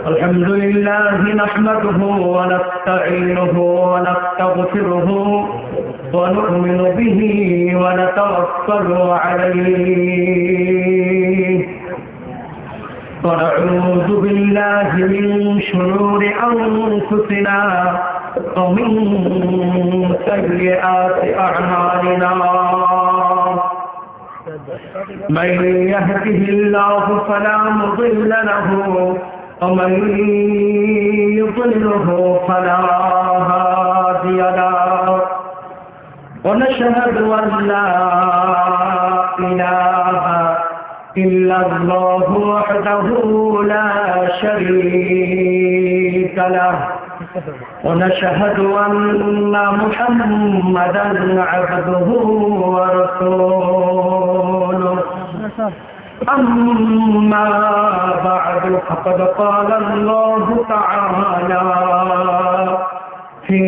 الحمد لله نحمده ونستعينه ونستغفره ونؤمن به ونتوكل عليه ونعوذ بالله من شرور أنفسنا ومن سيئات أعمالنا من يهده الله فلا مضل له ومن يضلله فلا هادي له ونشهد أن لا إله إلا الله وحده لا شريك له ونشهد أن محمدا عبده ورسوله أما بعد فقد قال الله تعالى في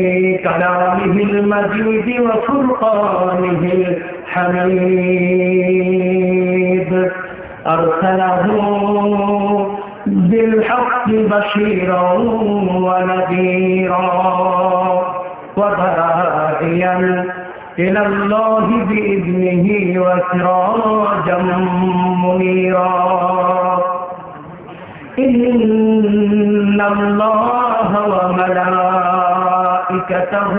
كلامه المجيد وفرقانه الحميد أرسله بالحق بشيرا ونذيرا وداعيا إلى الله بإذنه وسراجا منيرا إن الله وملائكته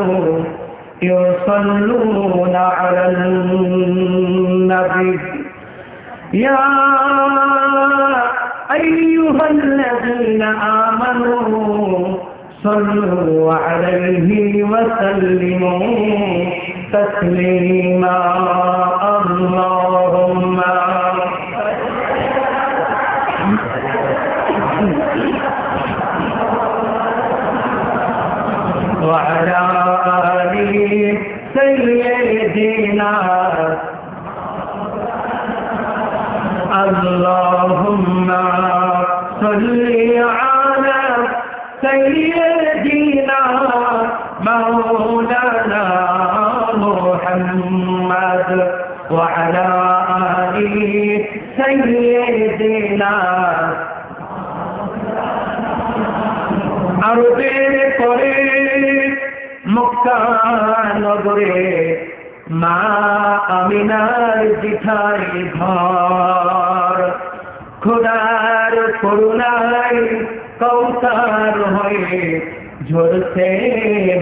يصلون على النبي يا أيها الذين آمنوا صلوا عليه وسلموا تسليما اللهم وعلى آله سيدنا اللهم صل على سيدنا مولانا محمد وعلى آله سيدنا আরবে করে মক্কা নগরে মা আমিনার জিঠাই ঘর খোদার করুণায় কৌসার হয়ে ঝরছে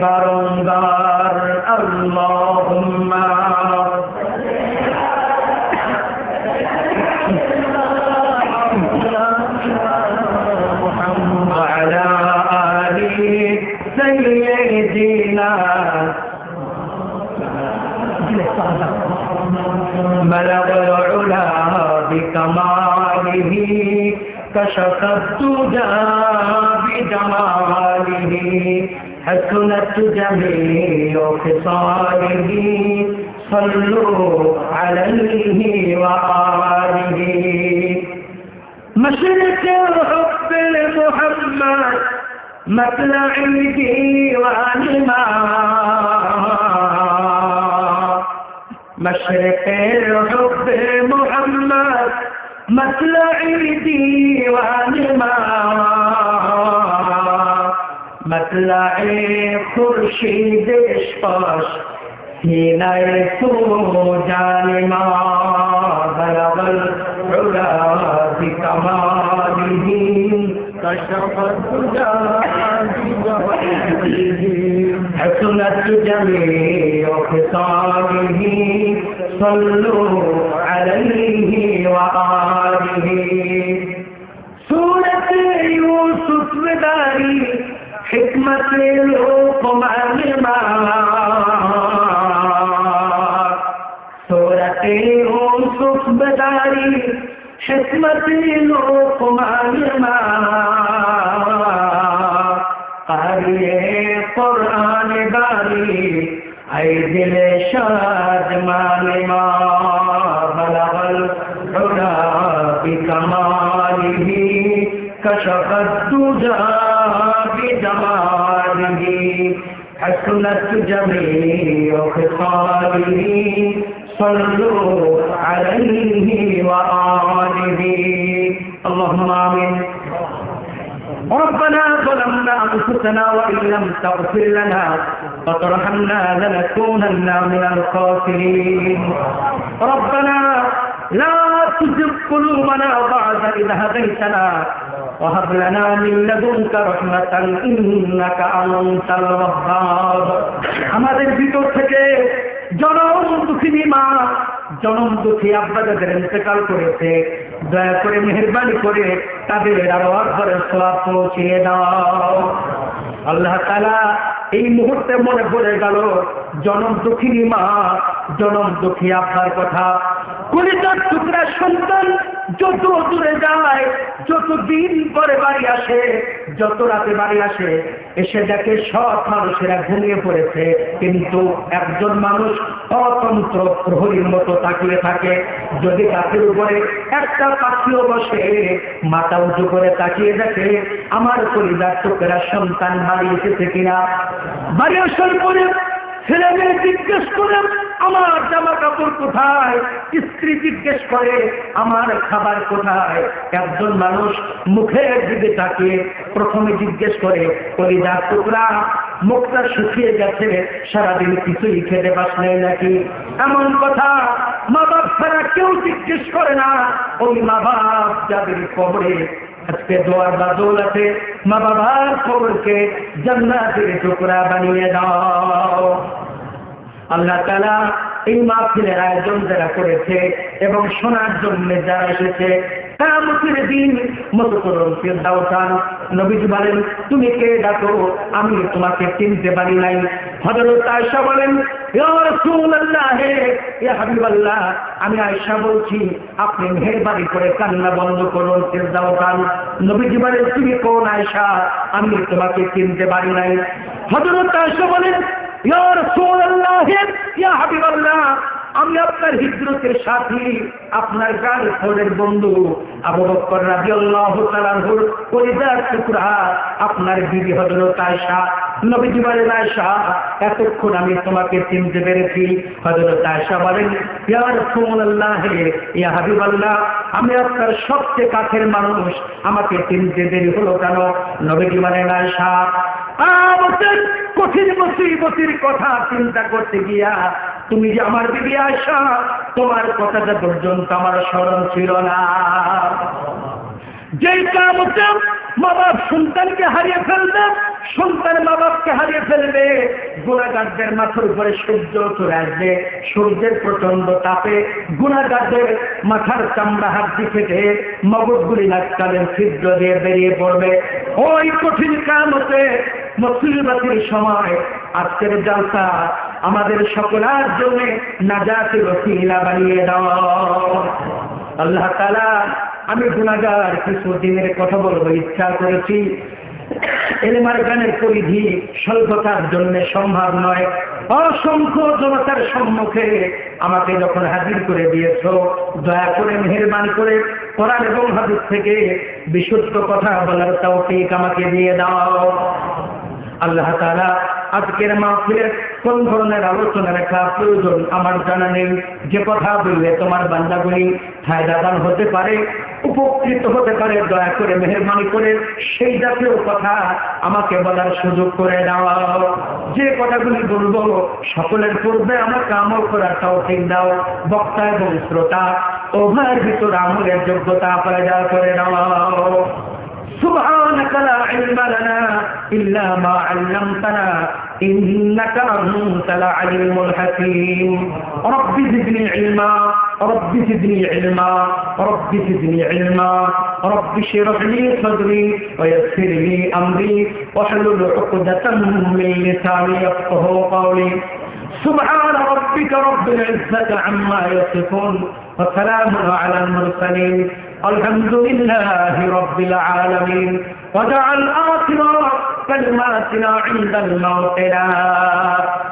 বারংবার আল্লাহুম্মা وعلى آله سيدنا بلغ العلا بكماله كشف الدجى بجماله حسنت جميع خصاله صلوا عليه وآله مشرق حب محمد مطلع ديوان ما مشرق حب محمد مطلع ديوان ما مطلع خورشید اشقاش سینه تو جانما بلغ العلا بكماله كشف الدجى بجماله حسنت جميع خصاله صلوا عليه وآله سورة يوسف داري حكمة لقمان ما سورة يوسف بداري حكمة لقمان ما قارئ قرآن باري أي دل شاد ما بلغ العلا بكماله كشف الدجى بجماله حسنت جميع خصاله صلوا عليه وآله اللهم آمين ربنا ظلمنا أنفسنا وإن لم تغفر لنا وترحمنا لنكونن من الخاسرين ربنا لا تزغ قلوبنا بعد إذ هديتنا وهب لنا من لدنك رحمة إنك أنت الوهاب আমাদের ভিতর থেকে জনম দুঃখিনী মা জনম দুঃখী আব্বা যাদের ইন্তেকাল করেছে দয়া করে মেহেরবানি করে তাদের আরওয়াহ ঘরে সওয়াব পৌঁছিয়ে দাও আল্লাহ তাআলা এই মুহূর্তে মনে পড়ে গেল জনম দুঃখিনী মা জনম দুঃখী আব্বার কথা কলিজার টুকরা সন্তান যত দূরে যায় যত দিন পরে বাড়ি আসে যত রাতে বাড়ি আসে এসে দেখে সব মানুষেরা ঘুমিয়ে পড়েছে কিন্তু একজন মানুষ অতন্ত্র প্রহরীর মতো তাকিয়ে থাকে যদি গাছের উপরে একটা পাখিও বসে মাথা উঁচু করে তাকিয়ে দেখে আমার কলিজার টুকরা সন্তান বাড়ি এসেছে কিনা বাড়ি আসার পরে ছেলে মেয়ে জিজ্ঞেস করে আমার জামা কাপড় কোথায় স্ত্রী জিজ্ঞেস করে আমার খাবার কোথায় একজন মানুষ মুখের দিকে তাকিয়ে প্রথমে জিজ্ঞেস করে কলিজার টুকরা মুখটা শুকিয়ে গেছে সারাদিন কিছুই খেতে পাস নাই নাকি এমন কথা মা বাপ ছাড়া কেউ জিজ্ঞেস করে না ওই মা বাপ যাদের কবরে আজকে দোয়ার বাদল আছে মা বাবার কবরকে জান্নাতের টুকরা বানিয়ে দাও আল্লাহ তাআলা এই মাহফিলের আয়োজন যারা করেছে এবং শোনার জন্য যারা এসেছে কিয়ামতের দিন মতকরণ ফিরদাউসান নবীজি বলেন তুমি কে ডাকো আমি তোমাকে চিনতে পারি নাই হযরত আয়েশা বলেন ইয়া রাসূলুল্লাহ ইয়া হাবিবাল্লাহ আমি আয়েশা বলছি আপনি মেহেরবানি করে কান্না বন্ধ করুন ফিরদাউসান নবীজি বলেন তুমি কোন আয়েশা আমি তোমাকে চিনতে পারি নাই হযরত আয়েশা বলেন ইয়া রাসূলুল্লাহ ইয়া হাবিবাল্লাহ আমি আপনার হিজরতের সাথী আপনার গার্লফ্রেন্ডের বন্ধু আবু বকর রাদিয়াল্লাহু তাআলা আনহুর কলিজার টুকরা আপনার বিবি হযরত আয়েশা নবীজি বলেন আয়েশা এতক্ষণ আমি তোমাকে চিনতে পেরেছি হযরত আয়েশা বলেন ইয়া রাসূলুল্লাহ ইয়া হাবিবাল্লাহ আমি আপনার সবচেয়ে কাছের মানুষ আমাকে চিনতে দেরি হলো কেন নবীজি বলেন আয়েশা আমাদের কঠিন মুসিবতের কথা চিন্তা করতে গিয়া তুমি যে আমার বিবি আয়েশা তোমার কথাটা পর্যন্ত আমার স্মরণ ছিল না যেই কামতে মা বাপ সন্তানকে হারিয়ে ফেলবে সন্তান মা বাপকে হারিয়ে ফেলবে গুনাহগারদের মাথার উপরে সূর্য চলে আসবে সূর্যের প্রচন্ড তাপে গুনাহগারদের মাথার চামড়া হাড্ডি ফেটে মগজগুলি নাককালের ছিদ্র দিয়ে বেরিয়ে পড়বে ওই কঠিন কামতে মুসিবতের সময় আজকের জলসা আমাদের সকলের জন্য নাজাতের ওসিলা বানিয়ে দাও আল্লাহ তাআলা আমি গুনাহগার কিছু দিনের কথা বলবো ইচ্ছা করেছি এলেমার গানের পরিধি স্বল্পতার জন্য সম্ভব নয় অসংখ্য জনতার সম্মুখে আমাকে যখন হাজির করে দিয়েছ দয়া করে মেহেরবানি করে কোরআন এবং হাদিস থেকে বিশুদ্ধ কথা বলার তৌফিক আমাকে দিয়ে দাও আল্লাহ তাআলা আজকের মাহফিলের কোন ধরনের আলোচনা রাখা প্রয়োজন আমার জানা নেই যে কথা বললে তোমার বান্দাগুলি ফায়দাদান হতে পারে উপকৃত হতে পারে দয়া করে মেহেরবানি করে সেই জাতীয় কথা আমাকে বলার সুযোগ করে দাও যে কথাগুলি বলবো সকলের পূর্বে আমাকে আমল করার তৌফিক দাও বক্তা এবং শ্রোতা উভয়ের ভিতর আমলের যোগ্যতা পয়দা করে দাও سبحانك لا علم لنا إلا ما علمتنا إنك أنت العليم الحكيم رب زدني علما رب زدني علما رب زدني علما رب اشرح لي صدري ويسر لي أمري واحلل عقدة من لساني يفقهوا قولي سبحان ربك رب العزة عما يصفون وسلام على المرسلين الحمد لله رب العالمين وجعل آخر كلماتنا عند الموت لا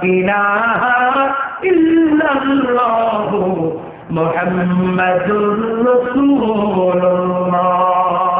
إله إلا الله محمد رسول الله